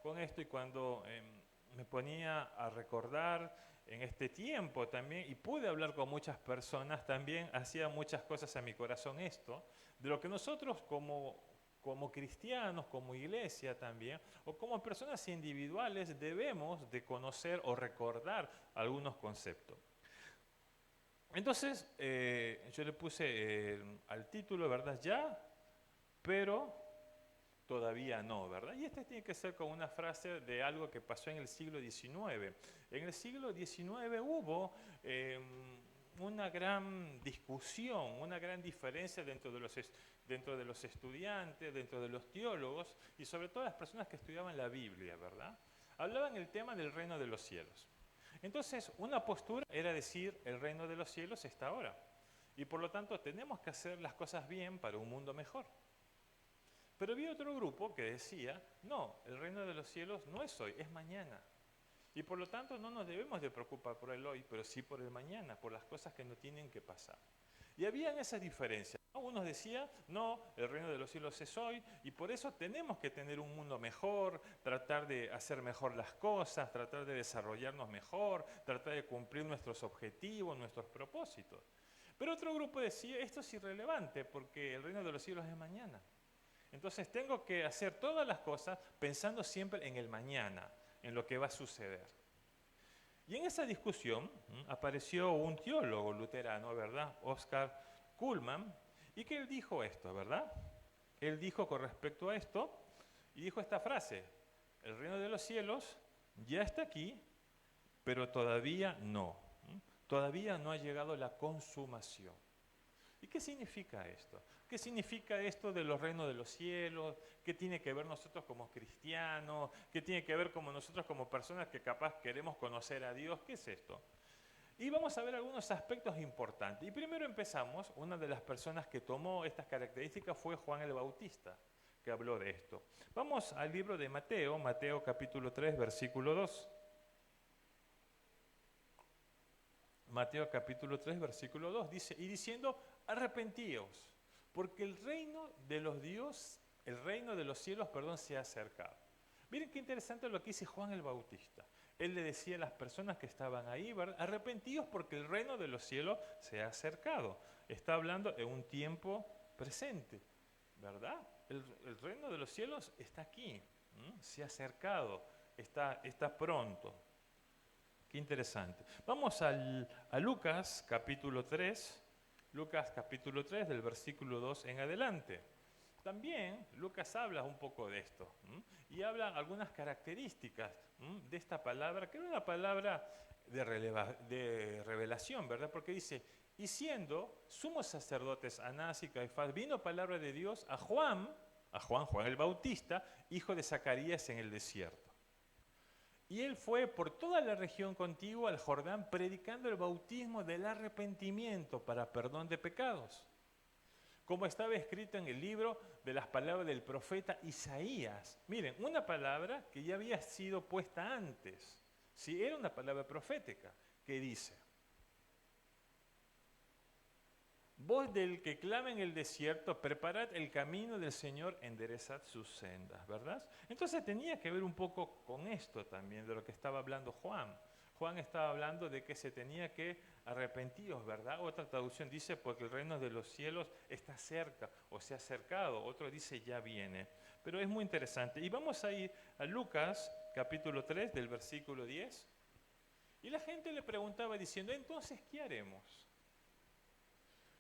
con esto y cuando me ponía a recordar en este tiempo también, y pude hablar con muchas personas, también hacía muchas cosas a mi corazón esto, de lo que nosotros como cristianos, como iglesia también, o como personas individuales debemos de conocer o recordar algunos conceptos. Entonces, yo le puse al título, ¿verdad? Ya, pero todavía no, ¿verdad? Y este tiene que ser con una frase de algo que pasó en el siglo XIX. En el siglo XIX hubo una gran discusión, una gran diferencia dentro de los estudiantes, dentro de los teólogos y sobre todo las personas que estudiaban la Biblia, ¿verdad? Hablaban el tema del reino de los cielos. Entonces, una postura era decir, el reino de los cielos está ahora. Y por lo tanto, tenemos que hacer las cosas bien para un mundo mejor. Pero había otro grupo que decía, no, el reino de los cielos no es hoy, es mañana. Y por lo tanto, no nos debemos de preocupar por el hoy, pero sí por el mañana, por las cosas que no tienen que pasar. Y habían esas diferencias. Unos decían, no, el reino de los cielos es hoy, y por eso tenemos que tener un mundo mejor, tratar de hacer mejor las cosas, tratar de desarrollarnos mejor, tratar de cumplir nuestros objetivos, nuestros propósitos. Pero otro grupo decía, esto es irrelevante, porque el reino de los cielos es mañana. Entonces tengo que hacer todas las cosas pensando siempre en el mañana, en lo que va a suceder. Y en esa discusión apareció un teólogo luterano, ¿verdad? Oscar Cullmann, y que él dijo esto, ¿verdad? Él dijo con respecto a esto, y dijo esta frase, el reino de los cielos ya está aquí, pero todavía no. Todavía no ha llegado la consumación. ¿Y qué significa esto? ¿Qué significa esto de los reinos de los cielos? ¿Qué tiene que ver nosotros como cristianos? ¿Qué tiene que ver como nosotros como personas que capaz queremos conocer a Dios? ¿Qué es esto? Y vamos a ver algunos aspectos importantes. Y primero empezamos, una de las personas que tomó estas características fue Juan el Bautista, que habló de esto. Vamos al libro de Mateo, Mateo capítulo 3, versículo 2. Mateo capítulo 3, versículo 2 dice, y diciendo, arrepentíos, porque el reino de los cielos, se ha acercado. Miren qué interesante lo que dice Juan el Bautista. Él le decía a las personas que estaban ahí, ¿verdad? Arrepentíos porque el reino de los cielos se ha acercado. Está hablando en un tiempo presente, ¿verdad? El reino de los cielos está aquí, se ha acercado, está pronto. Qué interesante. Vamos a Lucas capítulo 3, Lucas capítulo 3 del versículo 2 en adelante. También Lucas habla un poco de esto y habla algunas características de esta palabra, que era una palabra de revelación, ¿verdad? Porque dice, y siendo sumos sacerdotes Anás y Caifás, vino palabra de Dios a Juan el Bautista, hijo de Zacarías en el desierto. Y él fue por toda la región contigua al Jordán predicando el bautismo del arrepentimiento para perdón de pecados, como estaba escrito en el libro de las palabras del profeta Isaías. Miren, una palabra que ya había sido puesta antes. Sí, era una palabra profética que dice, voz del que clama en el desierto, preparad el camino del Señor, enderezad sus sendas, ¿verdad? Entonces tenía que ver un poco con esto también, de lo que estaba hablando Juan. Juan estaba hablando de que se tenía que arrepentiros, ¿verdad? Otra traducción dice, porque el reino de los cielos está cerca, o se ha acercado. Otro dice, ya viene. Pero es muy interesante. Y vamos a ir a Lucas, capítulo 3, del versículo 10. Y la gente le preguntaba diciendo, entonces, ¿qué haremos?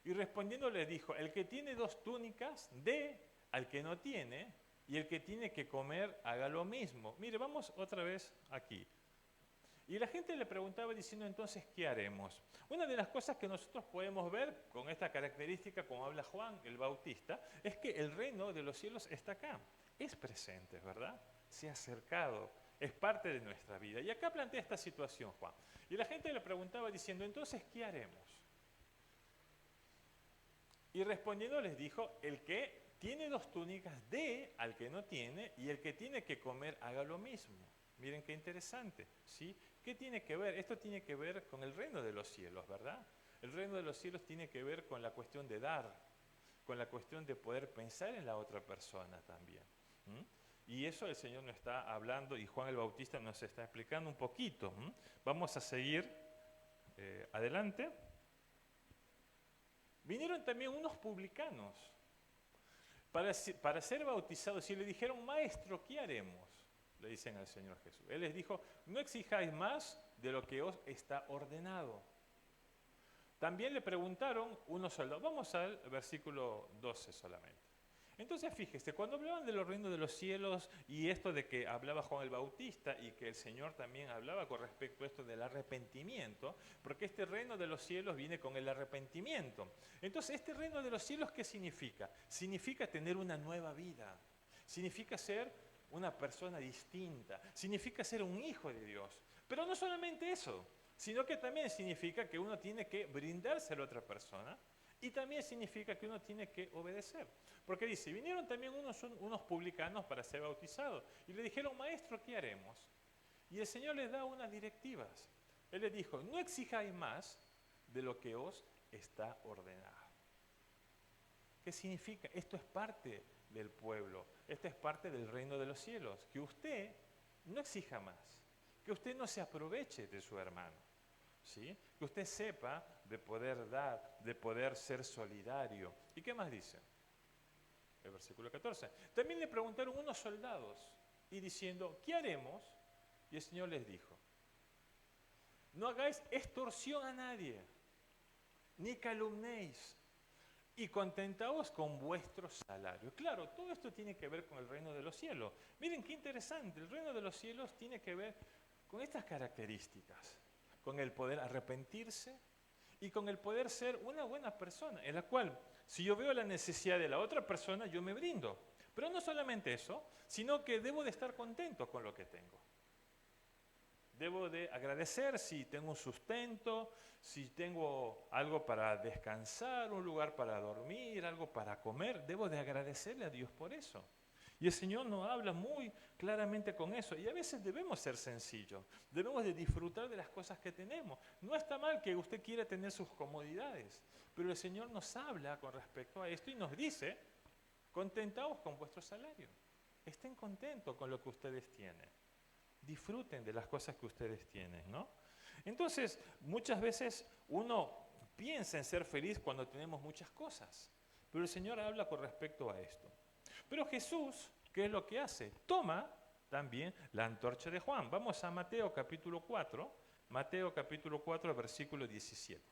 Y respondiendo les dijo, el que tiene 2 túnicas, dé al que no tiene, y el que tiene que comer, haga lo mismo. Mire, vamos otra vez aquí. Y la gente le preguntaba diciendo, entonces, ¿qué haremos? Una de las cosas que nosotros podemos ver con esta característica, como habla Juan el Bautista, es que el reino de los cielos está acá, es presente, ¿verdad? Se ha acercado, es parte de nuestra vida. Y acá plantea esta situación Juan. Y la gente le preguntaba diciendo, entonces, ¿qué haremos? Y respondiendo les dijo, el que tiene 2 túnicas, dé al que no tiene, y el que tiene que comer, haga lo mismo. Miren qué interesante, ¿sí? ¿Qué tiene que ver? Esto tiene que ver con el reino de los cielos, ¿verdad? El reino de los cielos tiene que ver con la cuestión de dar, con la cuestión de poder pensar en la otra persona también. Y eso el Señor nos está hablando y Juan el Bautista nos está explicando un poquito. Vamos a seguir adelante. Vinieron también unos publicanos para ser bautizados y le dijeron, maestro, ¿qué haremos? Le dicen al Señor Jesús. Él les dijo, no exijáis más de lo que os está ordenado. También le preguntaron unos soldados. Vamos al versículo 12 solamente. Entonces fíjese, cuando hablaban de los reinos de los cielos y esto de que hablaba Juan el Bautista y que el Señor también hablaba con respecto a esto del arrepentimiento, porque este reino de los cielos viene con el arrepentimiento. Entonces, este reino de los cielos, ¿qué significa? Significa tener una nueva vida, significa ser una persona distinta, significa ser un hijo de Dios. Pero no solamente eso, sino que también significa que uno tiene que brindarse a la otra persona y también significa que uno tiene que obedecer. Porque dice, vinieron también unos publicanos para ser bautizados y le dijeron, maestro, ¿qué haremos? Y el Señor les da unas directivas. Él les dijo, no exijáis más de lo que os está ordenado. ¿Qué significa? Esto es parte del pueblo, esto es parte del reino de los cielos, que usted no exija más, que usted no se aproveche de su hermano, ¿sí? Que usted sepa de poder dar, de poder ser solidario. ¿Y qué más dice? El versículo 14. También le preguntaron unos soldados y diciendo, ¿qué haremos? Y el Señor les dijo, no hagáis extorsión a nadie, ni calumnéis, y contentaos con vuestro salario. Claro, todo esto tiene que ver con el reino de los cielos. Miren qué interesante, el reino de los cielos tiene que ver con estas características, con el poder arrepentirse y con el poder ser una buena persona, en la cual, si yo veo la necesidad de la otra persona, yo me brindo. Pero no solamente eso, sino que debo de estar contento con lo que tengo. Debo de agradecer si tengo un sustento, si tengo algo para descansar, un lugar para dormir, algo para comer. Debo de agradecerle a Dios por eso. Y el Señor nos habla muy claramente con eso. Y a veces debemos ser sencillos. Debemos de disfrutar de las cosas que tenemos. No está mal que usted quiera tener sus comodidades. Pero el Señor nos habla con respecto a esto y nos dice, contentaos con vuestro salario. Estén contentos con lo que ustedes tienen. Disfruten de las cosas que ustedes tienen, ¿no? Entonces, muchas veces uno piensa en ser feliz cuando tenemos muchas cosas. Pero el Señor habla con respecto a esto. Pero Jesús, ¿qué es lo que hace? Toma también la antorcha de Juan. Vamos a Mateo capítulo 4, versículo 17.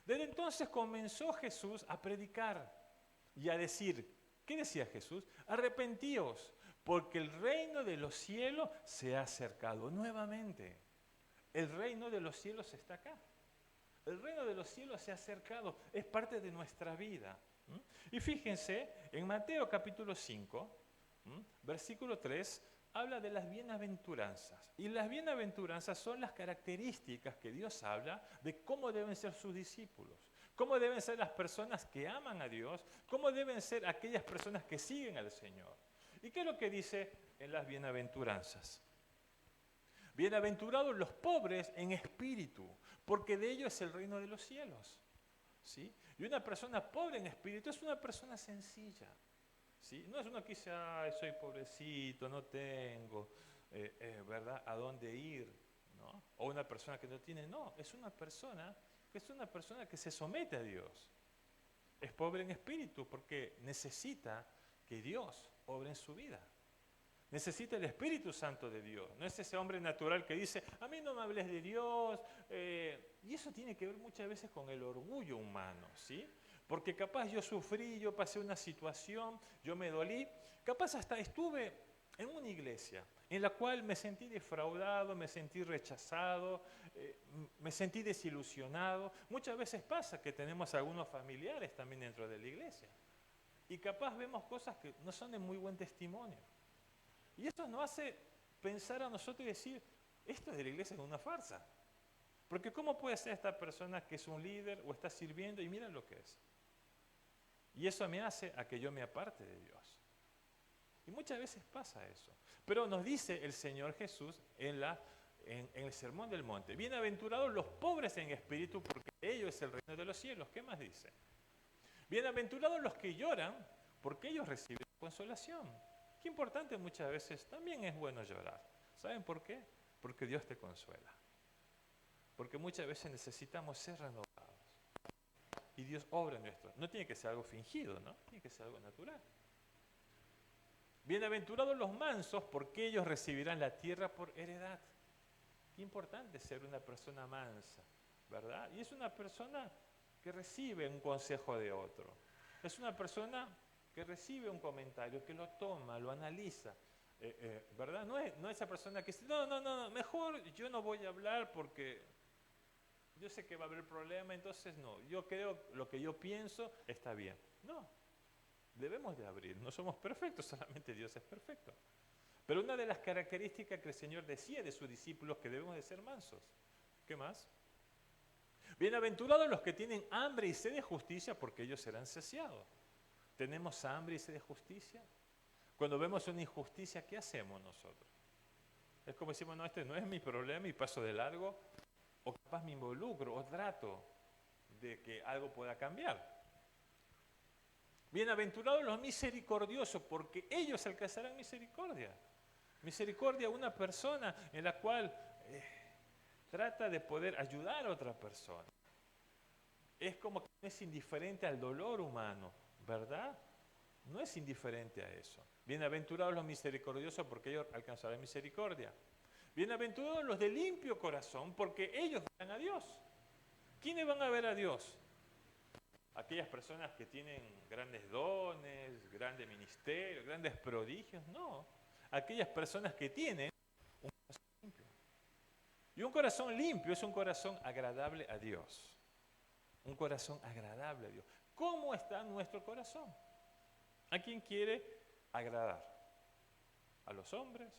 Desde entonces comenzó Jesús a predicar y a decir, ¿qué decía Jesús? Arrepentíos, porque el reino de los cielos se ha acercado nuevamente. El reino de los cielos está acá. El reino de los cielos se ha acercado, es parte de nuestra vida. Y fíjense, en Mateo capítulo 5, versículo 3, habla de las bienaventuranzas. Y las bienaventuranzas son las características que Dios habla de cómo deben ser sus discípulos, cómo deben ser las personas que aman a Dios, cómo deben ser aquellas personas que siguen al Señor. ¿Y qué es lo que dice en las bienaventuranzas? Bienaventurados los pobres en espíritu, porque de ellos es el reino de los cielos. ¿Sí? Y una persona pobre en espíritu es una persona sencilla. ¿Sí? No es uno que dice, ay, soy pobrecito, no tengo, ¿verdad?, a dónde ir, ¿no? O una persona que no tiene, no, es una persona que se somete a Dios. Es pobre en espíritu porque necesita que Dios obre en su vida. Necesita el Espíritu Santo de Dios. No es ese hombre natural que dice, a mí no me hables de Dios. Y eso tiene que ver muchas veces con el orgullo humano, ¿sí? Porque capaz yo sufrí, yo pasé una situación, yo me dolí. Capaz hasta estuve en una iglesia en la cual me sentí defraudado, me sentí rechazado, me sentí desilusionado. Muchas veces pasa que tenemos algunos familiares también dentro de la iglesia. Y capaz vemos cosas que no son de muy buen testimonio. Y eso nos hace pensar a nosotros y decir, esto de la iglesia es una farsa. Porque ¿cómo puede ser esta persona que es un líder o está sirviendo y mira lo que es? Y eso me hace a que yo me aparte de Dios. Y muchas veces pasa eso. Pero nos dice el Señor Jesús en el Sermón del Monte, bienaventurados los pobres en espíritu, porque ellos es el reino de los cielos. ¿Qué más dice? Bienaventurados los que lloran, porque ellos reciben consolación. Qué importante muchas veces, también es bueno llorar. ¿Saben por qué? Porque Dios te consuela. Porque muchas veces necesitamos ser renovados. Y Dios obra en nuestro. No tiene que ser algo fingido, ¿no? Tiene que ser algo natural. Bienaventurados los mansos, porque ellos recibirán la tierra por heredad. Qué importante ser una persona mansa, ¿verdad? Y es una persona que recibe un consejo de otro. Es una persona que recibe un comentario, que lo toma, lo analiza, ¿verdad? No es esa persona que dice, no, mejor yo no voy a hablar porque yo sé que va a haber problema, entonces no, yo creo lo que yo pienso está bien. No, debemos de abrir, no somos perfectos, solamente Dios es perfecto. Pero una de las características que el Señor decía de sus discípulos que debemos de ser mansos. ¿Qué más? Bienaventurados los que tienen hambre y sed de justicia, porque ellos serán saciados. ¿Tenemos hambre y sed de justicia? Cuando vemos una injusticia, ¿qué hacemos nosotros? Es como decimos, no, este no es mi problema y paso de largo, o capaz me involucro, o trato de que algo pueda cambiar. Bienaventurados los misericordiosos, porque ellos alcanzarán misericordia. Misericordia a una persona en la cual trata de poder ayudar a otra persona. Es como que no es indiferente al dolor humano, ¿verdad? No es indiferente a eso. Bienaventurados los misericordiosos, porque ellos alcanzarán misericordia. Bienaventurados los de limpio corazón, porque ellos verán a Dios. ¿Quiénes van a ver a Dios? Aquellas personas que tienen grandes dones, grandes ministerios, grandes prodigios, no. Aquellas personas que tienen un corazón limpio. Y un corazón limpio es un corazón agradable a Dios. Un corazón agradable a Dios. ¿Cómo está nuestro corazón? ¿A quién quiere agradar? ¿A los hombres?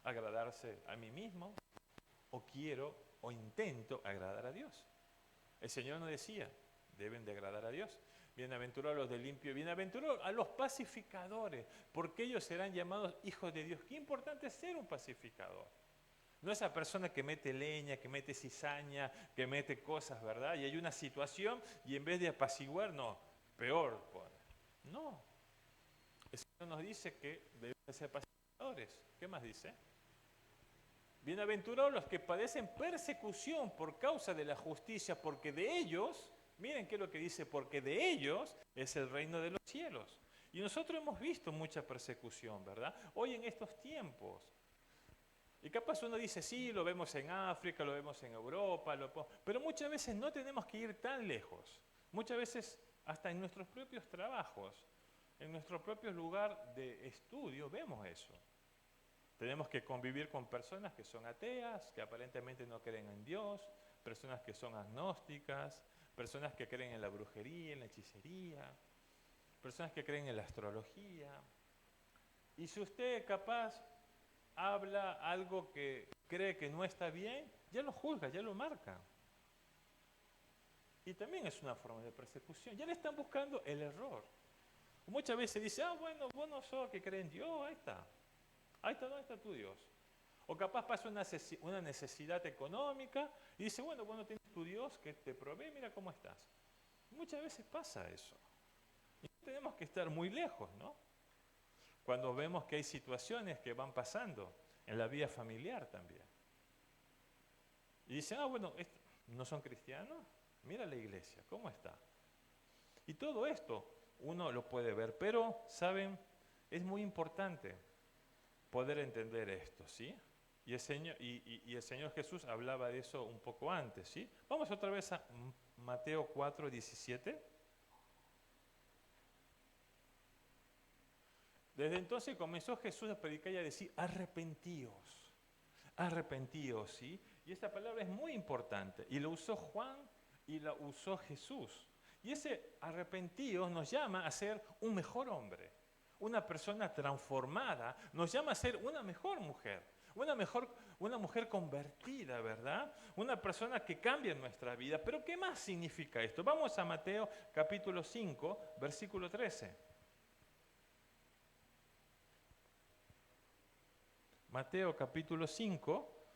¿Agradarse a mí mismo? ¿O quiero o intento agradar a Dios? El Señor nos decía, deben de agradar a Dios. Bienaventurados los de limpio, bienaventurados a los pacificadores, porque ellos serán llamados hijos de Dios. Qué importante es ser un pacificador. No esa persona que mete leña, que mete cizaña, que mete cosas, ¿verdad? Y hay una situación y en vez de apaciguar, no, peor pone. No. El Señor nos dice que debemos ser pacificadores. ¿Qué más dice? Bienaventurados los que padecen persecución por causa de la justicia, porque de ellos, miren qué es lo que dice, porque de ellos es el reino de los cielos. Y nosotros hemos visto mucha persecución, ¿verdad? Hoy en estos tiempos. Y capaz uno dice, sí, lo vemos en África, lo vemos en Europa, pero muchas veces no tenemos que ir tan lejos. Muchas veces hasta en nuestros propios trabajos, en nuestro propio lugar de estudio, vemos eso. Tenemos que convivir con personas que son ateas, que aparentemente no creen en Dios, personas que son agnósticas, personas que creen en la brujería, en la hechicería, personas que creen en la astrología. Y si usted capaz habla algo que cree que no está bien, ya lo juzga, ya lo marca. Y también es una forma de persecución. Ya le están buscando el error. Muchas veces dice, bueno, vos no sos que cree en Dios, ahí está. Ahí está, ¿dónde está tu Dios? O capaz pasa una necesidad económica y dice, bueno, vos no tienes tu Dios que te provee, mira cómo estás. Muchas veces pasa eso. Y tenemos que estar muy lejos, ¿no? Cuando vemos que hay situaciones que van pasando en la vida familiar también. Y dicen, bueno, ¿no son cristianos? Mira la iglesia, ¿cómo está? Y todo esto uno lo puede ver, pero, ¿saben? Es muy importante poder entender esto, ¿sí? Y el Señor Jesús hablaba de eso un poco antes, ¿sí? Vamos otra vez a Mateo 4, 17. Desde entonces comenzó Jesús a predicar y a decir, arrepentíos, arrepentíos, ¿sí? Y esta palabra es muy importante, y lo usó Juan y la usó Jesús. Y ese arrepentíos nos llama a ser un mejor hombre, una persona transformada, nos llama a ser una mejor mujer, una mujer convertida, ¿verdad? Una persona que cambia nuestra vida. Pero ¿qué más significa esto? Vamos a Mateo capítulo 5, versículo 13. Mateo capítulo 5,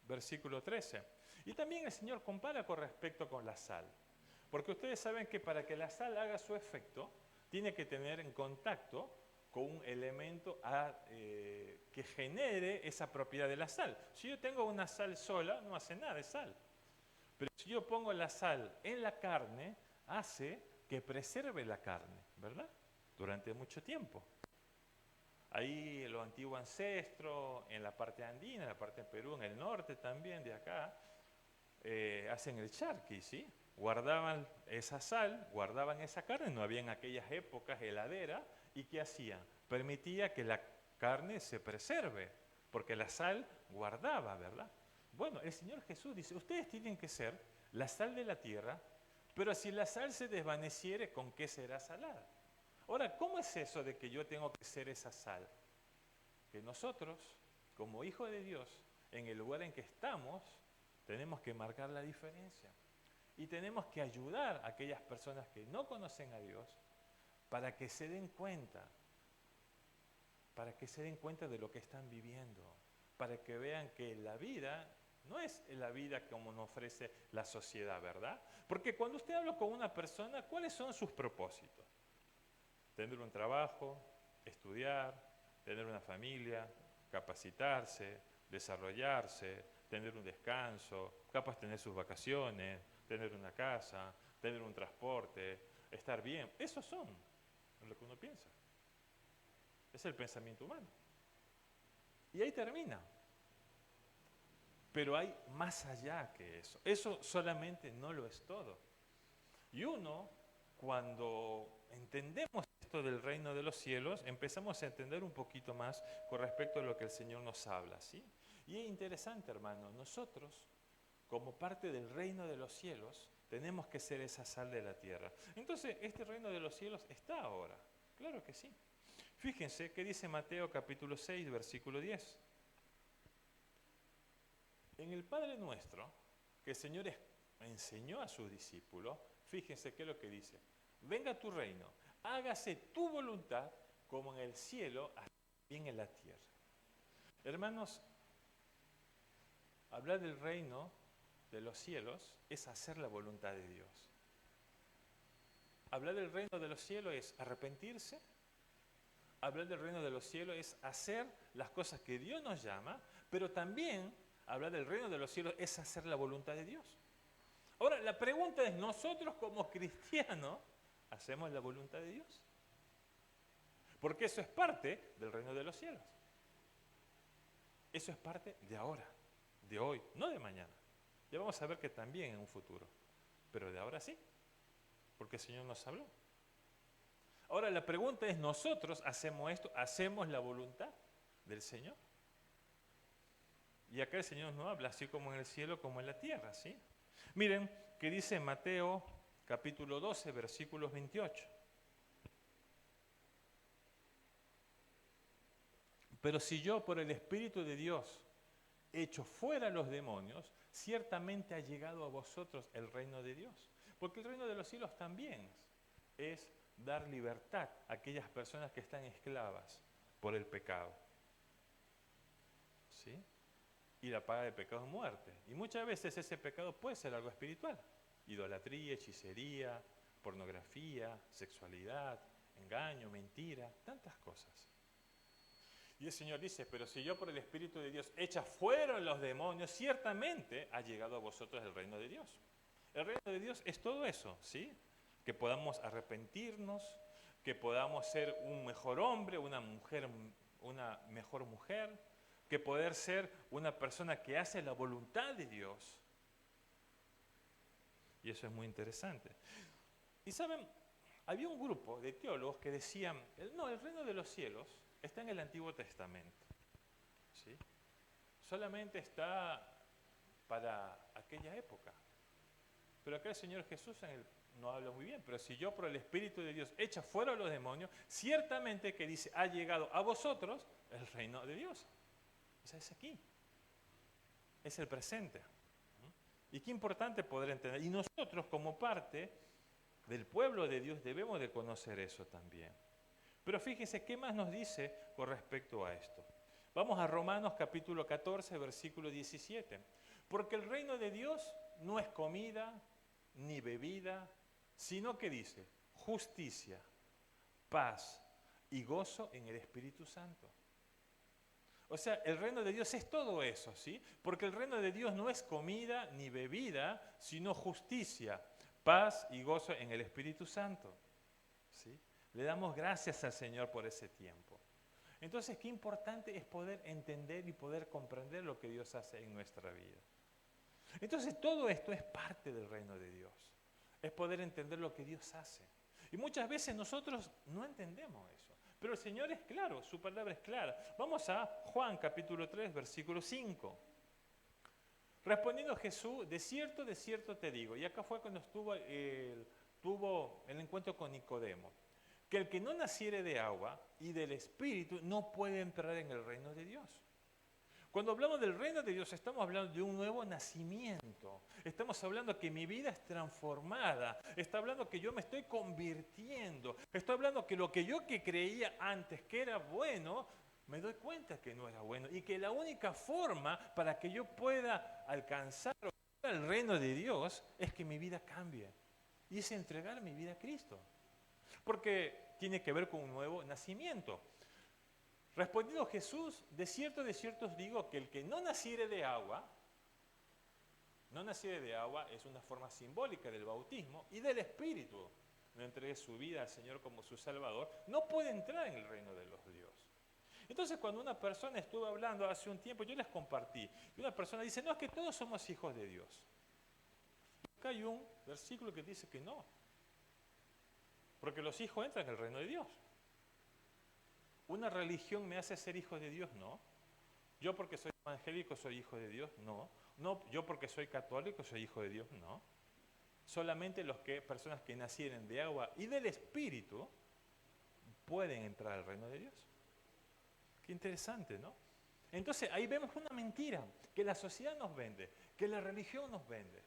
versículo 13. Y también el Señor compara con respecto con la sal. Porque ustedes saben que para que la sal haga su efecto, tiene que tener en contacto con un elemento que genere esa propiedad de la sal. Si yo tengo una sal sola, no hace nada, es sal. Pero si yo pongo la sal en la carne, hace que preserve la carne, ¿verdad? Durante mucho tiempo. Ahí los antiguos ancestros, en la parte andina, en la parte de Perú, en el norte también, de acá, hacen el charqui, ¿sí? Guardaban esa sal, guardaban esa carne, no había en aquellas épocas heladera, ¿y qué hacían? Permitía que la carne se preserve, porque la sal guardaba, ¿verdad? Bueno, el Señor Jesús dice, ustedes tienen que ser la sal de la tierra, pero si la sal se desvaneciere, ¿con qué será salada? Ahora, ¿cómo es eso de que yo tengo que ser esa sal? Que nosotros, como hijos de Dios, en el lugar en que estamos, tenemos que marcar la diferencia. Y tenemos que ayudar a aquellas personas que no conocen a Dios para que se den cuenta, de lo que están viviendo, para que vean que la vida no es la vida como nos ofrece la sociedad, ¿verdad? Porque cuando usted habla con una persona, ¿cuáles son sus propósitos? Tener un trabajo, estudiar, tener una familia, capacitarse, desarrollarse, tener un descanso, capaz tener sus vacaciones, tener una casa, tener un transporte, estar bien. Esos son lo que uno piensa. Es el pensamiento humano. Y ahí termina. Pero hay más allá que eso. Eso solamente no lo es todo. Y uno, cuando entendemos esto del reino de los cielos, empezamos a entender un poquito más con respecto a lo que el Señor nos habla, ¿sí? Y es interesante, hermano, nosotros, como parte del reino de los cielos, tenemos que ser esa sal de la tierra. Entonces, este reino de los cielos está ahora. Claro que sí. Fíjense qué dice Mateo capítulo 6, versículo 10. En el Padre Nuestro, que el Señor enseñó a sus discípulos, fíjense qué es lo que dice. Venga tu reino, hágase tu voluntad como en el cielo, así también en la tierra. Hermanos, hablar del reino de los cielos es hacer la voluntad de Dios. Hablar del reino de los cielos es arrepentirse. Hablar del reino de los cielos es hacer las cosas que Dios nos llama, pero también hablar del reino de los cielos es hacer la voluntad de Dios. Ahora, la pregunta es, ¿nosotros como cristianos hacemos la voluntad de Dios? Porque eso es parte del reino de los cielos. Eso es parte de ahora, de hoy, no de mañana. Ya vamos a ver que también en un futuro, pero de ahora sí, porque el Señor nos habló. Ahora la pregunta es, ¿nosotros hacemos esto? ¿Hacemos la voluntad del Señor? Y acá el Señor nos habla, así como en el cielo, como en la tierra, ¿sí? Miren, que dice Mateo capítulo 12, versículos 28. Pero si yo por el Espíritu de Dios echo fuera los demonios, ciertamente ha llegado a vosotros el reino de Dios. Porque el reino de los cielos también es dar libertad a aquellas personas que están esclavas por el pecado. ¿Sí? Y la paga de pecado es muerte. Y muchas veces ese pecado puede ser algo espiritual. Idolatría, hechicería, pornografía, sexualidad, engaño, mentira, tantas cosas. Y el Señor dice, pero si yo por el Espíritu de Dios echa fuera los demonios, ciertamente ha llegado a vosotros el reino de Dios. El reino de Dios es todo eso, ¿sí? Que podamos arrepentirnos, que podamos ser un mejor hombre, una mejor mujer, que poder ser una persona que hace la voluntad de Dios. Y eso es muy interesante. Y saben, había un grupo de teólogos que decían, no, el reino de los cielos está en el Antiguo Testamento, ¿sí? Solamente está para aquella época. Pero acá el Señor Jesús no habla muy bien, pero si yo por el Espíritu de Dios echa fuera a los demonios, ciertamente que dice, ha llegado a vosotros el reino de Dios. O sea, es aquí, es el presente. Y qué importante poder entender. Y nosotros como parte del pueblo de Dios debemos de conocer eso también. Pero fíjense, ¿qué más nos dice con respecto a esto? Vamos a Romanos capítulo 14, versículo 17. Porque el reino de Dios no es comida ni bebida, sino que dice, justicia, paz y gozo en el Espíritu Santo. O sea, el reino de Dios es todo eso, ¿sí? Porque el reino de Dios no es comida ni bebida, sino justicia, paz y gozo en el Espíritu Santo, ¿sí? Le damos gracias al Señor por ese tiempo. Entonces, qué importante es poder entender y poder comprender lo que Dios hace en nuestra vida. Entonces, todo esto es parte del reino de Dios. Es poder entender lo que Dios hace. Y muchas veces nosotros no entendemos eso. Pero el Señor es claro, su palabra es clara. Vamos a Juan capítulo 3, versículo 5. Respondiendo Jesús, de cierto te digo, y acá fue cuando tuvo el encuentro con Nicodemo, que el que no naciere de agua y del Espíritu no puede entrar en el reino de Dios. Cuando hablamos del reino de Dios, estamos hablando de un nuevo nacimiento. Estamos hablando que mi vida es transformada. Está hablando que yo me estoy convirtiendo. Estoy hablando que lo que yo creía antes que era bueno, me doy cuenta que no era bueno. Y que la única forma para que yo pueda alcanzar el reino de Dios es que mi vida cambie. Y es entregar mi vida a Cristo. Porque tiene que ver con un nuevo nacimiento. Respondiendo Jesús, de cierto os digo que el que no naciere de agua es una forma simbólica del bautismo y del Espíritu, no entregue su vida al Señor como su Salvador, no puede entrar en el reino de los Dios. Entonces cuando una persona estuvo hablando hace un tiempo, yo les compartí, y una persona dice, no, es que todos somos hijos de Dios. Acá hay un versículo que dice que no, porque los hijos entran en el reino de Dios. ¿Una religión me hace ser hijo de Dios? No. ¿Yo porque soy evangélico soy hijo de Dios? No. No, yo porque soy católico soy hijo de Dios? No. Solamente personas que nacieren de agua y del Espíritu pueden entrar al reino de Dios. Qué interesante, ¿no? Entonces ahí vemos una mentira que la sociedad nos vende, que la religión nos vende.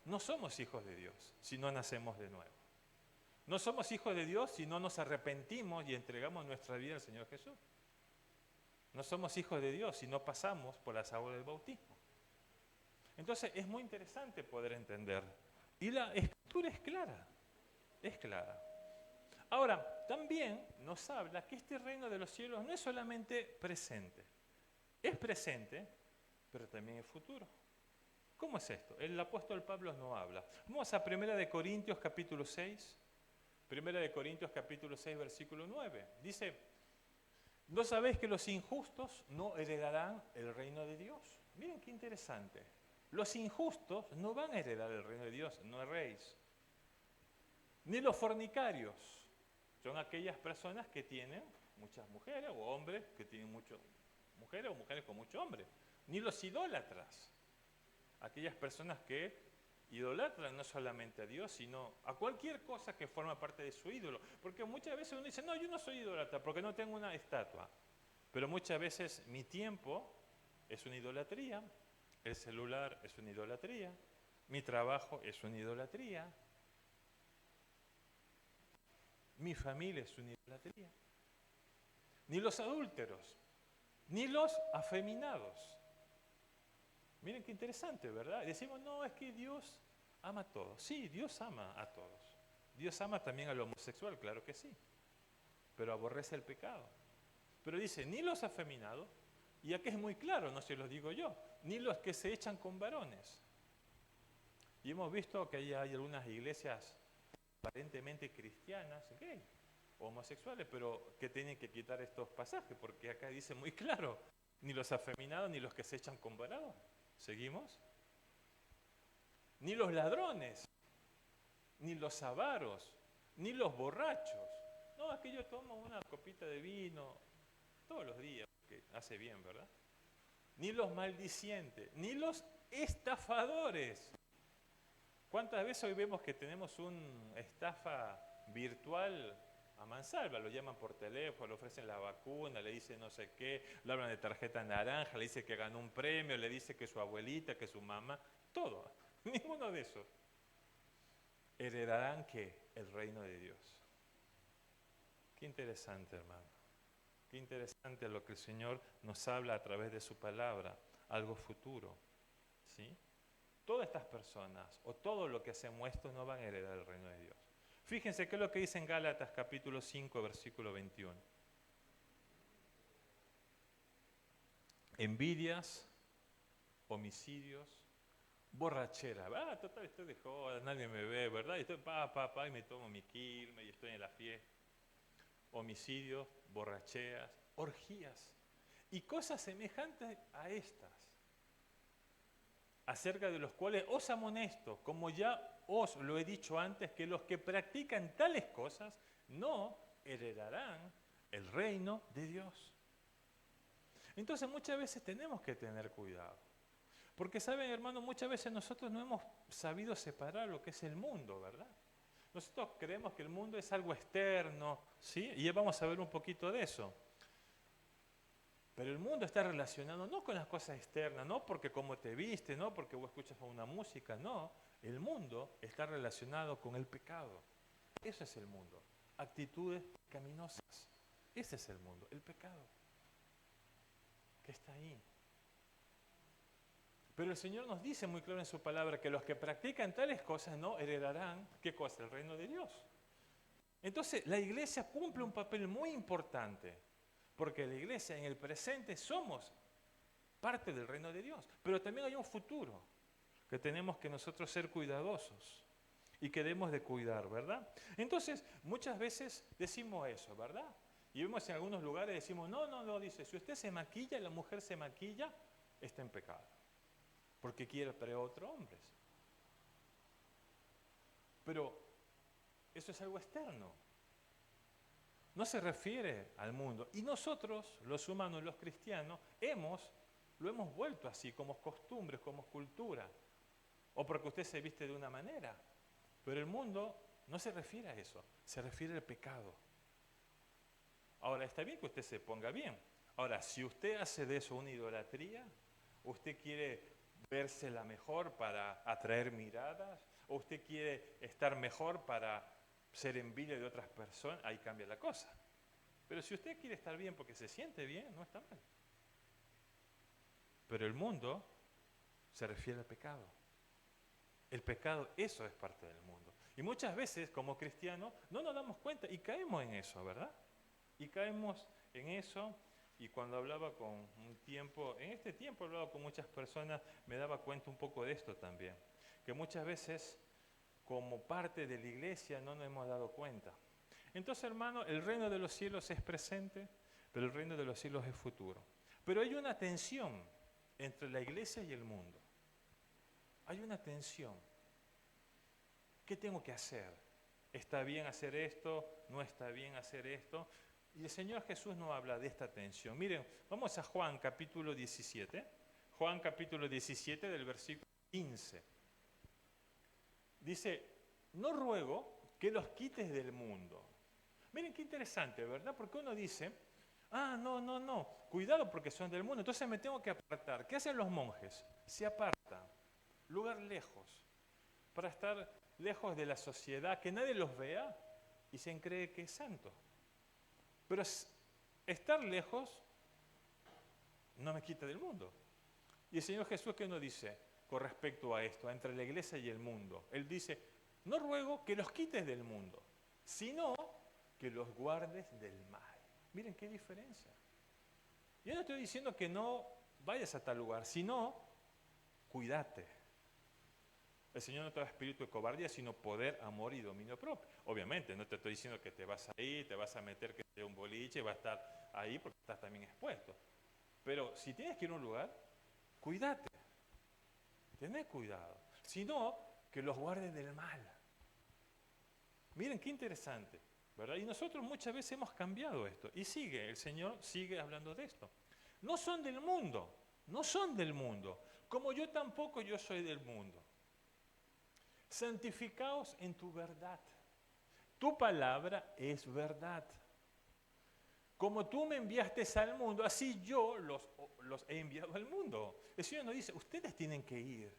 No somos hijos de Dios si no nacemos de nuevo. No somos hijos de Dios si no nos arrepentimos y entregamos nuestra vida al Señor Jesús. No somos hijos de Dios si no pasamos por las aguas del bautismo. Entonces es muy interesante poder entender. Y la Escritura es clara, es clara. Ahora, también nos habla que este reino de los cielos no es solamente presente. Es presente, pero también es futuro. ¿Cómo es esto? El apóstol Pablo no habla. Vamos a 1 Corintios capítulo 6. 1 Corintios capítulo 6, versículo 9. Dice, ¿no sabéis que los injustos no heredarán el reino de Dios? Miren qué interesante. Los injustos no van a heredar el reino de Dios, no erréis. Ni los fornicarios. Son aquellas personas que tienen muchas mujeres o hombres que tienen muchas mujeres o mujeres con muchos hombres. Ni los idólatras. Aquellas personas que idolatran no solamente a Dios, sino a cualquier cosa que forma parte de su ídolo. Porque muchas veces uno dice, no, yo no soy idólatra porque no tengo una estatua. Pero muchas veces mi tiempo es una idolatría, el celular es una idolatría, mi trabajo es una idolatría, mi familia es una idolatría. Ni los adúlteros, ni los afeminados. Miren qué interesante, ¿verdad? Decimos, no, es que Dios ama a todos. Sí, Dios ama a todos. Dios ama también al homosexual, claro que sí. Pero aborrece el pecado. Pero dice, ni los afeminados, y aquí es muy claro, no se los digo yo, ni los que se echan con varones. Y hemos visto que hay algunas iglesias aparentemente cristianas, gay, homosexuales, pero que tienen que quitar estos pasajes, porque acá dice muy claro, ni los afeminados, ni los que se echan con varones. ¿Seguimos? Ni los ladrones, ni los avaros, ni los borrachos. No, es que yo tomo una copita de vino todos los días, que hace bien, ¿verdad? Ni los maldicientes, ni los estafadores. ¿Cuántas veces hoy vemos que tenemos una estafa virtual a mansalva? Lo llaman por teléfono, le ofrecen la vacuna, le dicen no sé qué, le hablan de tarjeta naranja, le dice que ganó un premio, le dice que su abuelita, que su mamá, todo. Ninguno de esos. ¿Heredarán qué? El reino de Dios. Qué interesante, hermano. Qué interesante lo que el Señor nos habla a través de su palabra, algo futuro. ¿Sí? Todas estas personas o todo lo que hacemos esto no van a heredar el reino de Dios. Fíjense qué es lo que dice en Gálatas capítulo 5, versículo 21. Envidias, homicidios, borrachera. Total, estoy de joda, nadie me ve, ¿verdad? Y estoy y me tomo mi quilme y estoy en la fiesta. Homicidios, borracheras, orgías y cosas semejantes a estas, acerca de los cuales os amonesto, como ya os lo he dicho antes, que los que practican tales cosas no heredarán el reino de Dios. Entonces muchas veces tenemos que tener cuidado. Porque saben, hermanos, muchas veces nosotros no hemos sabido separar lo que es el mundo, ¿verdad? Nosotros creemos que el mundo es algo externo, ¿sí? Y ya vamos a ver un poquito de eso. Pero el mundo está relacionado no con las cosas externas, no porque cómo te viste, no porque vos escuchas una música, no. El mundo está relacionado con el pecado. Eso es el mundo. Actitudes pecaminosas. Ese es el mundo, el pecado. Que está ahí. Pero el Señor nos dice muy claro en su palabra que los que practican tales cosas no heredarán, ¿qué cosa? El reino de Dios. Entonces, la iglesia cumple un papel muy importante, porque la iglesia en el presente somos parte del reino de Dios, pero también hay un futuro que tenemos que nosotros ser cuidadosos y que debemos de cuidar, ¿verdad? Entonces, muchas veces decimos eso, ¿verdad? Y vemos en algunos lugares, decimos, no, dice, si usted se maquilla, la mujer se maquilla, está en pecado, porque quiere para otro hombre. Pero eso es algo externo. No se refiere al mundo. Y nosotros, los humanos, los cristianos, lo hemos vuelto así, como costumbres, como cultura. O porque usted se viste de una manera. Pero el mundo no se refiere a eso, se refiere al pecado. Ahora, está bien que usted se ponga bien. Ahora, si usted hace de eso una idolatría, usted quiere verse la mejor para atraer miradas, o usted quiere estar mejor para ser envidia de otras personas, ahí cambia la cosa. Pero si usted quiere estar bien porque se siente bien, no está mal. Pero el mundo se refiere al pecado. El pecado, eso es parte del mundo. Y muchas veces, como cristianos, no nos damos cuenta y caemos en eso, ¿verdad? Y caemos en eso, y cuando hablaba en este tiempo hablaba con muchas personas, me daba cuenta un poco de esto también. Que muchas veces, como parte de la iglesia, no nos hemos dado cuenta. Entonces, hermano, el reino de los cielos es presente, pero el reino de los cielos es futuro. Pero hay una tensión entre la iglesia y el mundo. Hay una tensión. ¿Qué tengo que hacer? ¿Está bien hacer esto? ¿No está bien hacer esto? Y el Señor Jesús nos habla de esta tensión. Miren, vamos a Juan capítulo 17. Juan capítulo 17 del versículo 15. Dice, no ruego que los quites del mundo. Miren qué interesante, ¿verdad? Porque uno dice, no, cuidado porque son del mundo, entonces me tengo que apartar. ¿Qué hacen los monjes? Se apartan, lugar lejos, para estar lejos de la sociedad, que nadie los vea y se cree que es santo. Pero estar lejos no me quita del mundo. Y el Señor Jesús, ¿qué nos dice con respecto a esto, entre la iglesia y el mundo? Él dice, no ruego que los quites del mundo, sino que los guardes del mal. Miren qué diferencia. Yo no estoy diciendo que no vayas a tal lugar, sino cuídate. El Señor no te da espíritu de cobardía, sino poder, amor y dominio propio. Obviamente, no te estoy diciendo que te vas a ir, te vas a meter que sea un boliche, vas a estar ahí porque estás también expuesto. Pero si tienes que ir a un lugar, cuídate. Tened cuidado. Si no, que los guardes del mal. Miren qué interesante, ¿verdad? Y nosotros muchas veces hemos cambiado esto. Y el Señor sigue hablando de esto. No son del mundo, no son del mundo. Como yo tampoco yo soy del mundo. Santificaos en tu verdad. Tu palabra es verdad. Como tú me enviaste al mundo, así yo los he enviado al mundo. El Señor nos dice, ustedes tienen que ir.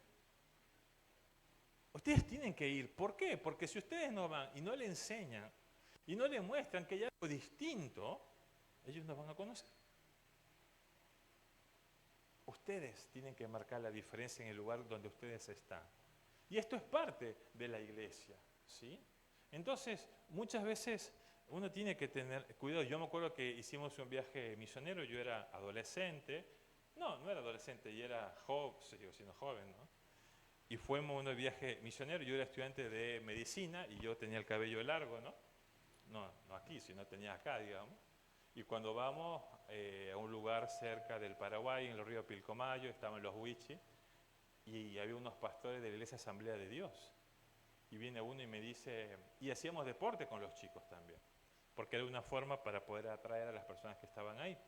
Ustedes tienen que ir. ¿Por qué? Porque si ustedes no van y no le enseñan y no le muestran que hay algo distinto, ellos no van a conocer. Ustedes tienen que marcar la diferencia en el lugar donde ustedes están. Y esto es parte de la iglesia, ¿sí? Entonces, muchas veces uno tiene que tener cuidado. Yo me acuerdo que hicimos un viaje misionero, yo era adolescente, no era adolescente, y era joven, sigo siendo joven, ¿no? Y fuimos a un viaje misionero, yo era estudiante de medicina y yo tenía el cabello largo, ¿no? No aquí, sino tenía acá, digamos. Y cuando vamos a un lugar cerca del Paraguay, en el río Pilcomayo, estaban los Huichi, y había unos pastores de la Iglesia Asamblea de Dios. Y viene uno y me dice, y hacíamos deporte con los chicos también, porque era una forma para poder atraer a las personas que estaban ahí.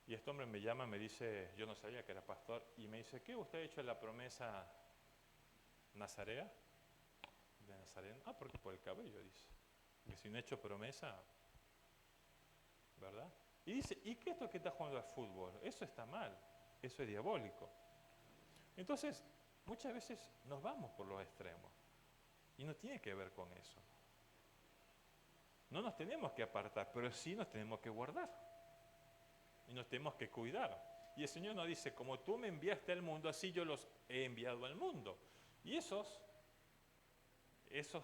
Y este hombre me llama, me dice, yo no sabía que era pastor, y me dice, ¿qué usted ha hecho la promesa nazarea? ¿De Nazareno? Ah, porque por el cabello, dice. Que si no he hecho promesa, ¿verdad? Y dice, ¿y qué es esto que está jugando al fútbol? Eso está mal, eso es diabólico. Entonces, muchas veces nos vamos por los extremos, y no tiene que ver con eso. No nos tenemos que apartar, pero sí nos tenemos que guardar. Y nos tenemos que cuidar. Y el Señor nos dice, como tú me enviaste al mundo, así yo los he enviado al mundo. Y esos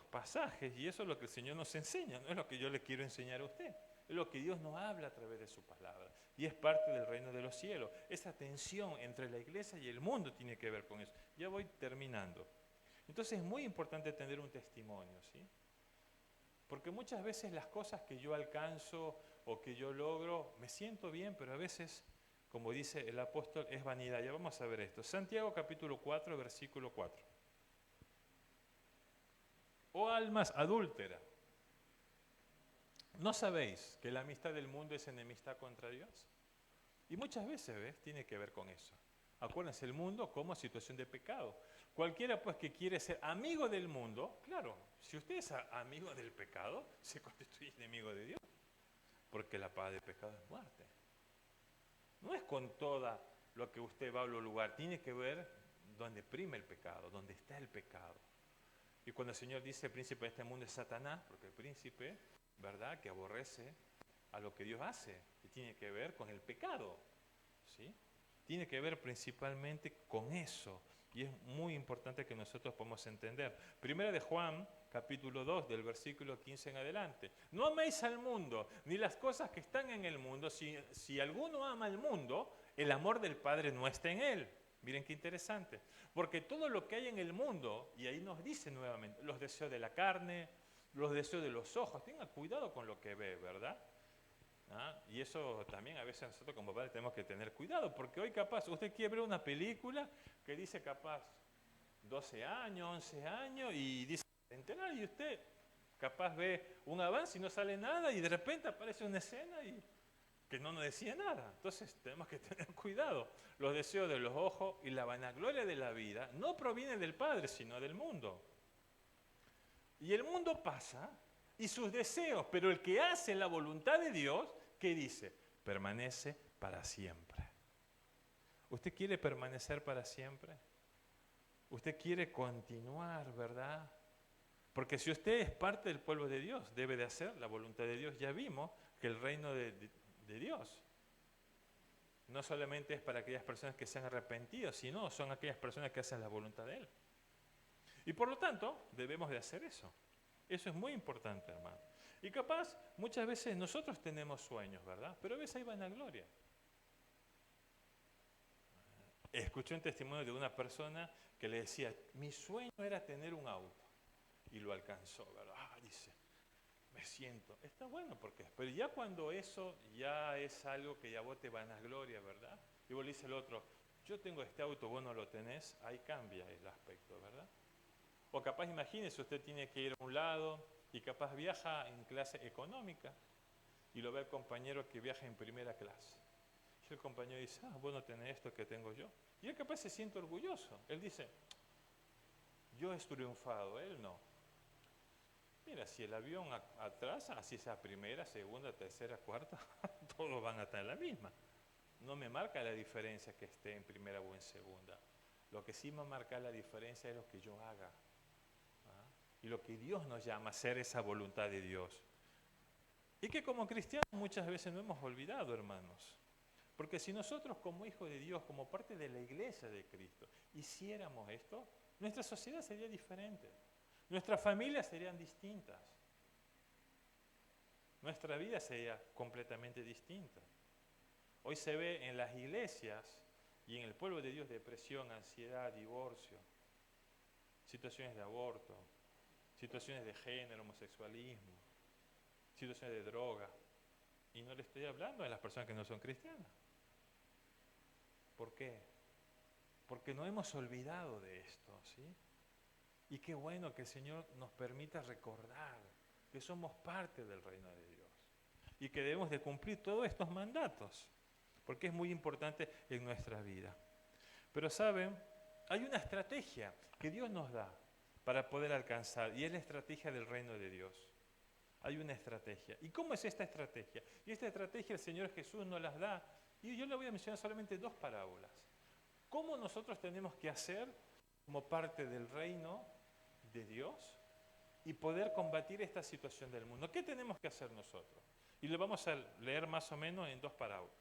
pasajes, y eso es lo que el Señor nos enseña, no es lo que yo le quiero enseñar a usted. Es lo que Dios nos habla a través de su palabra. Y es parte del reino de los cielos. Esa tensión entre la iglesia y el mundo tiene que ver con eso. Ya voy terminando. Entonces es muy importante tener un testimonio, ¿sí? Porque muchas veces las cosas que yo alcanzo o que yo logro, me siento bien, pero a veces, como dice el apóstol, es vanidad. Ya vamos a ver esto. Santiago capítulo 4, versículo 4. Oh almas adúlteras, ¿no sabéis que la amistad del mundo es enemistad contra Dios? Y muchas veces, ¿ves? Tiene que ver con eso. Acuérdense, el mundo como situación de pecado. Cualquiera pues que quiere ser amigo del mundo, claro, si usted es amigo del pecado, se constituye enemigo de Dios. Porque la paga del pecado es muerte. No es con toda lo que usted va a los lugares, tiene que ver donde prime el pecado, donde está el pecado. Y cuando el Señor dice el príncipe de este mundo es Satanás, porque el príncipe, ¿verdad?, que aborrece a lo que Dios hace, que tiene que ver con el pecado, ¿sí? Tiene que ver principalmente con eso, y es muy importante que nosotros podamos entender. Primera de Juan, capítulo 2, del versículo 15 en adelante. No améis al mundo, ni las cosas que están en el mundo. Si alguno ama al mundo, el amor del Padre no está en él. Miren qué interesante, porque todo lo que hay en el mundo, y ahí nos dice nuevamente, los deseos de la carne, los deseos de los ojos, tenga cuidado con lo que ve, ¿verdad? Y eso también a veces nosotros como padres tenemos que tener cuidado, porque hoy capaz, usted quiere ver una película que dice capaz 12 años, 11 años, y dice centenar, y usted capaz ve un avance y no sale nada, y de repente aparece una escena y que no nos decía nada. Entonces tenemos que tener cuidado. Los deseos de los ojos y la vanagloria de la vida no provienen del Padre, sino del mundo. Y el mundo pasa y sus deseos, pero el que hace la voluntad de Dios, ¿qué dice? Permanece para siempre. ¿Usted quiere permanecer para siempre? ¿Usted quiere continuar, verdad? Porque si usted es parte del pueblo de Dios, debe de hacer la voluntad de Dios. Ya vimos que el reino de Dios no solamente es para aquellas personas que se han arrepentido, sino son aquellas personas que hacen la voluntad de Él. Y por lo tanto, debemos de hacer eso. Eso es muy importante, hermano. Y capaz, muchas veces nosotros tenemos sueños, ¿verdad? Pero a veces hay vanagloria. Escuché un testimonio de una persona que le decía, mi sueño era tener un auto. Y lo alcanzó, ¿verdad? Dice, me siento. Está bueno porque, pero ya cuando eso ya es algo que ya vos te vanagloria, ¿verdad? Y vos le dices al otro, yo tengo este auto, vos no lo tenés, ahí cambia el aspecto, ¿verdad? O capaz, imagínese, usted tiene que ir a un lado y capaz viaja en clase económica y lo ve el compañero que viaja en primera clase. Y el compañero dice, vos no tenés esto que tengo yo. Y él capaz se siente orgulloso. Él dice, yo he triunfado, él no. Mira, si el avión atrás, así sea primera, segunda, tercera, cuarta, todos van a estar en la misma. No me marca la diferencia que esté en primera o en segunda. Lo que sí me marca la diferencia es lo que yo haga. Y lo que Dios nos llama a hacer esa voluntad de Dios. Y que como cristianos muchas veces no hemos olvidado, hermanos. Porque si nosotros como hijos de Dios, como parte de la iglesia de Cristo, hiciéramos esto, nuestra sociedad sería diferente. Nuestras familias serían distintas. Nuestra vida sería completamente distinta. Hoy se ve en las iglesias y en el pueblo de Dios depresión, ansiedad, divorcio, situaciones de aborto, situaciones de género, homosexualismo, situaciones de droga. Y no le estoy hablando a las personas que no son cristianas. ¿Por qué? Porque no hemos olvidado de esto, ¿sí? Y qué bueno que el Señor nos permita recordar que somos parte del reino de Dios y que debemos de cumplir todos estos mandatos, porque es muy importante en nuestra vida. Pero saben, hay una estrategia que Dios nos da para poder alcanzar, y es la estrategia del reino de Dios. Hay una estrategia. ¿Y cómo es esta estrategia? Y esta estrategia el Señor Jesús nos las da, y yo le voy a mencionar solamente 2 parábolas. ¿Cómo nosotros tenemos que hacer como parte del reino de Dios y poder combatir esta situación del mundo? ¿Qué tenemos que hacer nosotros? Y lo vamos a leer más o menos en 2 parábolas.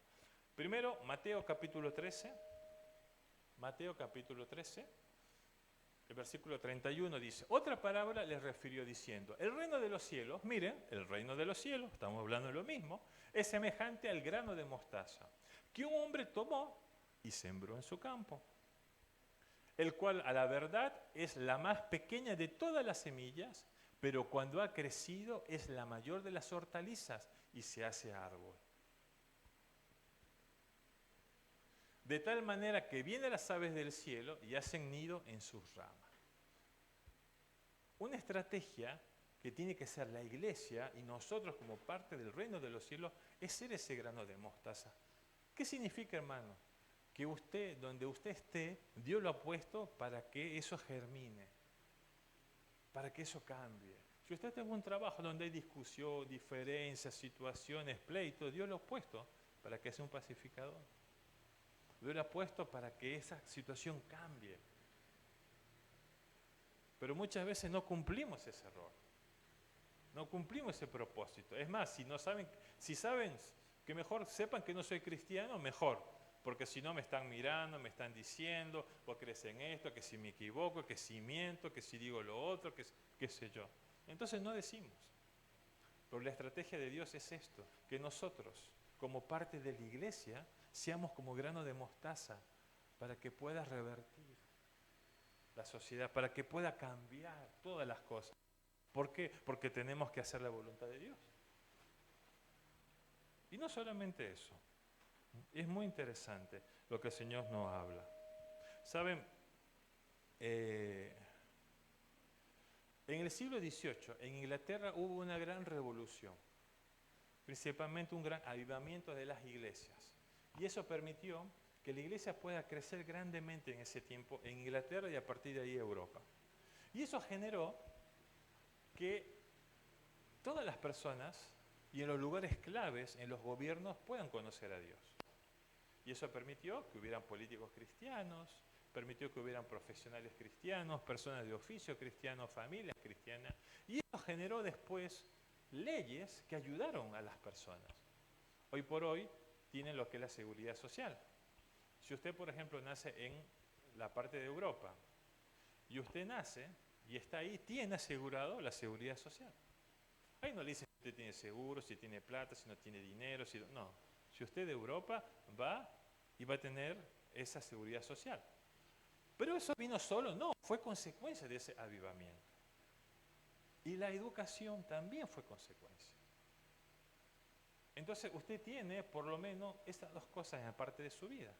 Primero, Mateo capítulo 13. Mateo capítulo 13, el versículo 31 dice: otra parábola les refirió diciendo: el reino de los cielos, miren, el reino de los cielos, estamos hablando de lo mismo, es semejante al grano de mostaza, que un hombre tomó y sembró en su campo, el cual a la verdad es la más pequeña de todas las semillas, pero cuando ha crecido es la mayor de las hortalizas y se hace árbol. De tal manera que vienen las aves del cielo y hacen nido en sus ramas. Una estrategia que tiene que ser la iglesia y nosotros como parte del reino de los cielos es ser ese grano de mostaza. ¿Qué significa, hermano? Que usted, donde usted esté, Dios lo ha puesto para que eso germine, para que eso cambie. Si usted tiene un trabajo donde hay discusión, diferencias, situaciones, pleitos, Dios lo ha puesto para que sea un pacificador. Dios lo ha puesto para que esa situación cambie. Pero muchas veces no cumplimos ese rol. No cumplimos ese propósito. Es más, si saben que mejor sepan que no soy cristiano, mejor. Porque si no me están mirando, me están diciendo, vos crees en esto, que si me equivoco, que si miento, que si digo lo otro, que qué sé yo. Entonces no decimos. Pero la estrategia de Dios es esto, que nosotros, como parte de la iglesia, seamos como grano de mostaza para que pueda revertir la sociedad, para que pueda cambiar todas las cosas. ¿Por qué? Porque tenemos que hacer la voluntad de Dios. Y no solamente eso, es muy interesante lo que el Señor nos habla. Saben, en el siglo XVIII, en Inglaterra hubo una gran revolución, principalmente un gran avivamiento de las iglesias. Y eso permitió que la iglesia pueda crecer grandemente en ese tiempo en Inglaterra y a partir de ahí Europa. Y eso generó que todas las personas y en los lugares claves, en los gobiernos, puedan conocer a Dios. Y eso permitió que hubieran políticos cristianos, permitió que hubieran profesionales cristianos, personas de oficio cristiano, familias cristianas. Y eso generó después leyes que ayudaron a las personas. Hoy por hoy tienen lo que es la seguridad social. Si usted, por ejemplo, nace en la parte de Europa y usted nace y está ahí, tiene asegurado la seguridad social. Ahí no le dicen si usted tiene seguro, si tiene plata, si no tiene dinero, no. Si usted de Europa va y va a tener esa seguridad social. Pero eso vino solo, no, fue consecuencia de ese avivamiento. Y la educación también fue consecuencia. Entonces usted tiene por lo menos estas 2 cosas en la parte de su vida.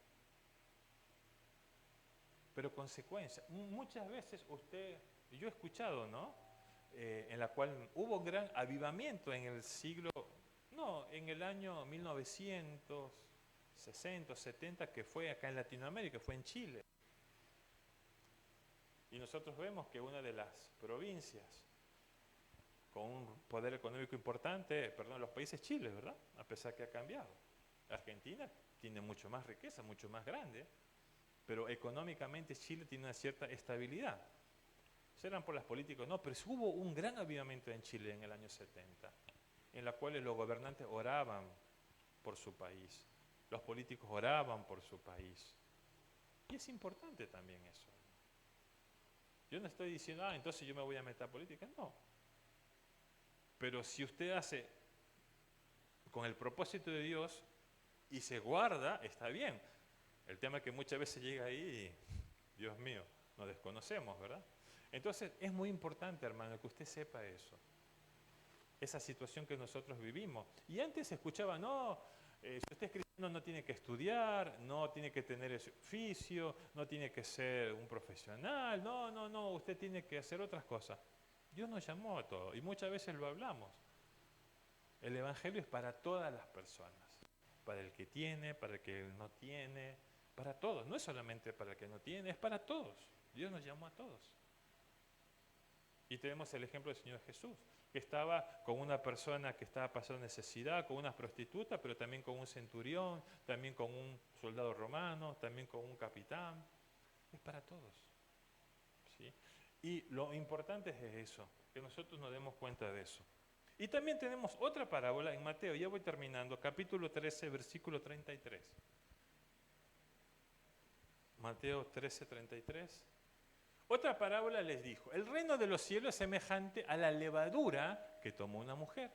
Pero consecuencia, muchas veces yo he escuchado, ¿no? En la cual hubo gran avivamiento en en el año 1960, 70, que fue acá en Latinoamérica, fue en Chile. Y nosotros vemos que una de las provincias con un poder económico importante, los países Chile, ¿verdad? A pesar que ha cambiado. Argentina tiene mucho más riqueza, mucho más grande, pero económicamente Chile tiene una cierta estabilidad. Serán por las políticas, no, pero hubo un gran avivamiento en Chile en el año 70, en la cual los gobernantes oraban por su país, los políticos oraban por su país. Y es importante también eso. Yo no estoy diciendo, entonces yo me voy a meter a política. No. Pero si usted hace con el propósito de Dios y se guarda, está bien. El tema es que muchas veces llega ahí y, Dios mío, nos desconocemos, ¿verdad? Entonces es muy importante, hermano, que usted sepa eso. Esa situación que nosotros vivimos. Y antes se escuchaba, no, si usted es cristiano no tiene que estudiar, no tiene que tener ese oficio, no tiene que ser un profesional, no, usted tiene que hacer otras cosas. Dios nos llamó a todo y muchas veces lo hablamos. El Evangelio es para todas las personas, para el que tiene, para el que no tiene, para todos. No es solamente para el que no tiene, es para todos. Dios nos llamó a todos. Y tenemos el ejemplo del Señor Jesús, que estaba con una persona que estaba pasando necesidad, con una prostituta, pero también con un centurión, también con un soldado romano, también con un capitán. Es para todos. ¿Sí? Y lo importante es eso, que nosotros nos demos cuenta de eso. Y también tenemos otra parábola en Mateo, ya voy terminando, capítulo 13, versículo 33. Mateo 13, 33. Otra parábola les dijo, el reino de los cielos es semejante a la levadura que tomó una mujer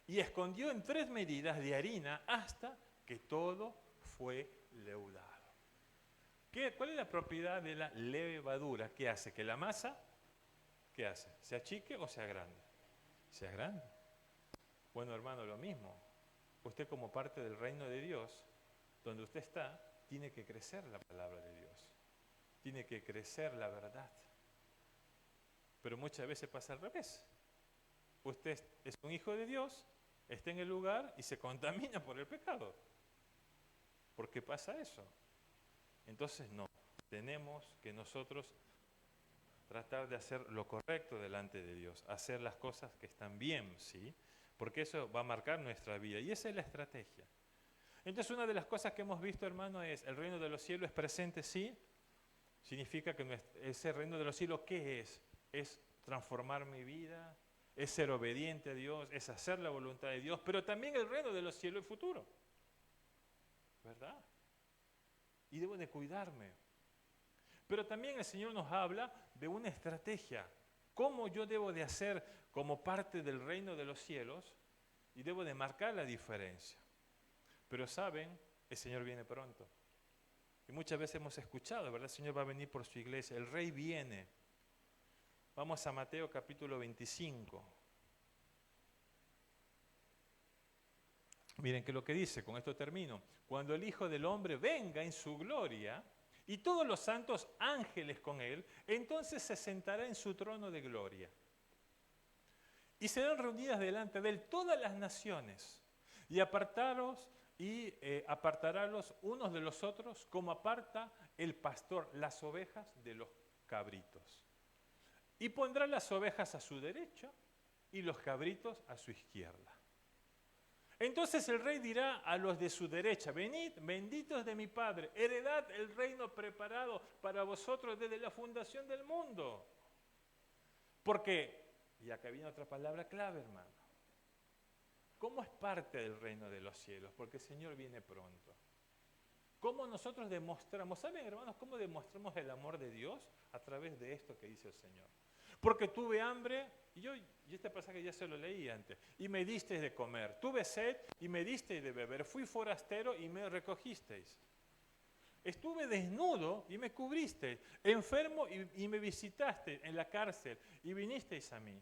y escondió en 3 medidas de harina hasta que todo fue leudado. ¿Cuál es la propiedad de la levadura? ¿Qué hace? ¿Que la masa, qué hace? ¿Se achique o se agrande? Se agranda. Bueno, hermano, lo mismo. Usted como parte del reino de Dios, donde usted está, tiene que crecer la palabra de Dios. Tiene que crecer la verdad. Pero muchas veces pasa al revés. Usted es un hijo de Dios, está en el lugar y se contamina por el pecado. ¿Por qué pasa eso? Entonces no, tenemos que nosotros tratar de hacer lo correcto delante de Dios, hacer las cosas que están bien, ¿sí? Porque eso va a marcar nuestra vida y esa es la estrategia. Entonces una de las cosas que hemos visto, hermano, es el reino de los cielos es presente, sí. Significa que ese reino de los cielos, ¿qué es? Es transformar mi vida, es ser obediente a Dios, es hacer la voluntad de Dios, pero también el reino de los cielos es futuro, ¿verdad? Y debo de cuidarme. Pero también el Señor nos habla de una estrategia, cómo yo debo de hacer como parte del reino de los cielos y debo de marcar la diferencia. Pero saben, el Señor viene pronto. Y muchas veces hemos escuchado, ¿verdad? El Señor va a venir por su iglesia, el Rey viene. Vamos a Mateo capítulo 25. Miren que lo que dice, con esto termino. Cuando el Hijo del Hombre venga en su gloria y todos los santos ángeles con él, entonces se sentará en su trono de gloria. Y serán reunidas delante de él todas las naciones y apartará los unos de los otros como aparta el pastor las ovejas de los cabritos. Y pondrá las ovejas a su derecha y los cabritos a su izquierda. Entonces el rey dirá a los de su derecha, venid, benditos de mi Padre, heredad el reino preparado para vosotros desde la fundación del mundo. Porque, y acá viene otra palabra clave, hermano, ¿cómo es parte del reino de los cielos? Porque el Señor viene pronto. ¿Cómo nosotros demostramos? ¿Saben, hermanos, cómo demostramos el amor de Dios? A través de esto que dice el Señor. Porque tuve hambre, y este pasaje ya se lo leí antes, y me disteis de comer. Tuve sed y me disteis de beber. Fui forastero y me recogisteis. Estuve desnudo y me cubristeis. Enfermo y me visitasteis en la cárcel y vinisteis a mí.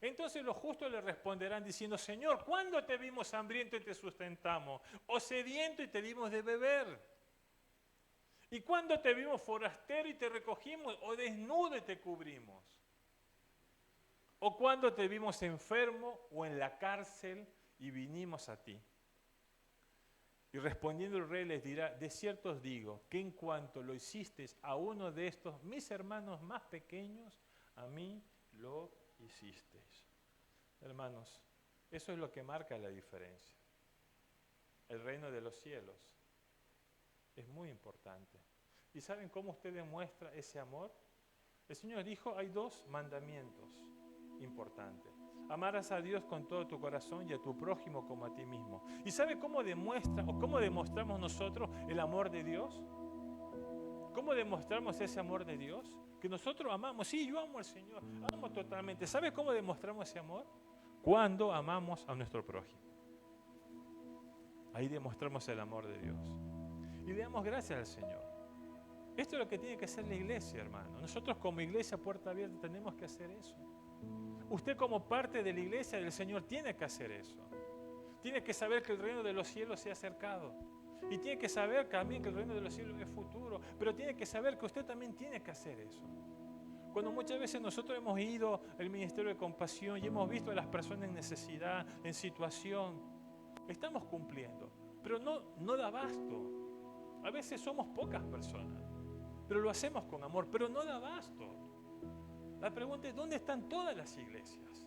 Entonces los justos le responderán diciendo, Señor, ¿cuándo te vimos hambriento y te sustentamos? ¿O sediento y te dimos de beber? ¿Y cuándo te vimos forastero y te recogimos? ¿O desnudo y te cubrimos? ¿O cuándo te vimos enfermo o en la cárcel y vinimos a ti? Y respondiendo el rey les dirá, de cierto os digo, que en cuanto lo hicisteis a uno de estos mis hermanos más pequeños, a mí lo hicisteis. Hermanos, eso es lo que marca la diferencia. El reino de los cielos es muy importante. ¿Y saben cómo usted demuestra ese amor? El Señor dijo, hay 2 mandamientos importantes. Amarás a Dios con todo tu corazón y a tu prójimo como a ti mismo. ¿Y sabe cómo demuestra o cómo demostramos nosotros el amor de Dios? ¿Cómo demostramos ese amor de Dios? Que nosotros amamos. Sí, yo amo al Señor, amo totalmente. ¿Sabes cómo demostramos ese amor? Cuando amamos a nuestro prójimo. Ahí demostramos el amor de Dios. Y le damos gracias al Señor. Esto es lo que tiene que hacer la iglesia, hermano. Nosotros como iglesia Puerta Abierta tenemos que hacer eso. Usted como parte de la iglesia del Señor tiene que hacer eso. Tiene que saber que el reino de los cielos se ha acercado. Y tiene que saber también que el reino de los cielos es futuro. Pero tiene que saber que usted también tiene que hacer eso. Cuando muchas veces nosotros hemos ido al ministerio de compasión y hemos visto a las personas en necesidad, en situación, estamos cumpliendo. Pero no da abasto. A veces somos pocas personas, pero lo hacemos con amor, pero no da abasto. La pregunta es, ¿dónde están todas las iglesias?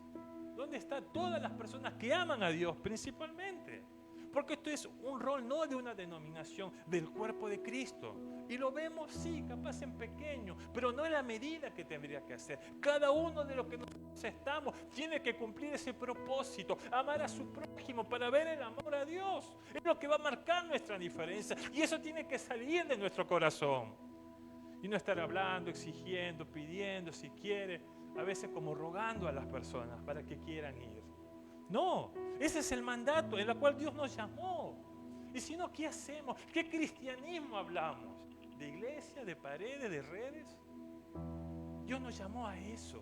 ¿Dónde están todas las personas que aman a Dios principalmente? Porque esto es un rol no de una denominación, del cuerpo de Cristo. Y lo vemos, sí, capaz en pequeño, pero no en la medida que tendría que hacer. Cada uno de los que nosotros estamos tiene que cumplir ese propósito, amar a su prójimo para ver el amor a Dios. Es lo que va a marcar nuestra diferencia. Y eso tiene que salir de nuestro corazón. Y no estar hablando, exigiendo, pidiendo, si quiere, a veces como rogando a las personas para que quieran ir. No, ese es el mandato en el cual Dios nos llamó. Y si no, ¿qué hacemos? ¿Qué cristianismo hablamos? ¿De iglesia, de paredes, de redes? Dios nos llamó a eso.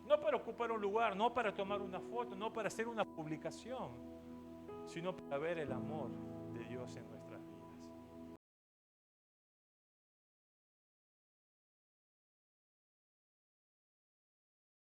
No para ocupar un lugar, no para tomar una foto, no para hacer una publicación, sino para ver el amor de Dios en nuestra vida.